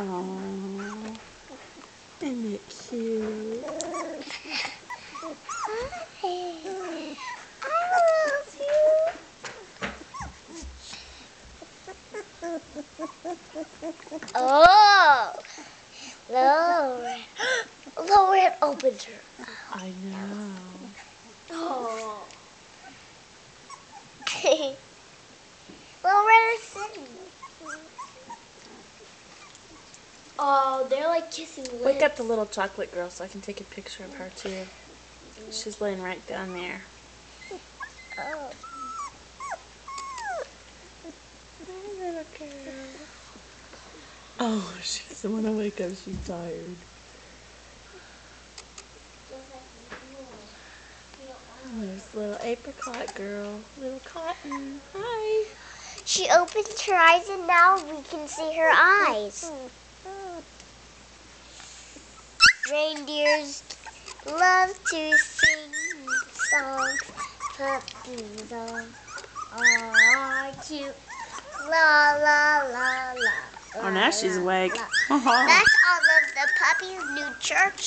Oh, isn't it cute? Oh, Lauren opened her. I know. Oh. Lauren is sitting. Oh, they're like kissing lips. Wake up the little chocolate girl so I can take a picture of her too. She's laying right down there. Oh. Hi, little girl. Oh, she doesn't want to wake up. She's tired. Oh, there's little apricot girl. Little cotton. Hi. She opened her eyes and now we can see her eyes. Reindeers love to sing songs. Puppies are cute. La la la la. Oh, now she's awake. That's all of the puppies' new church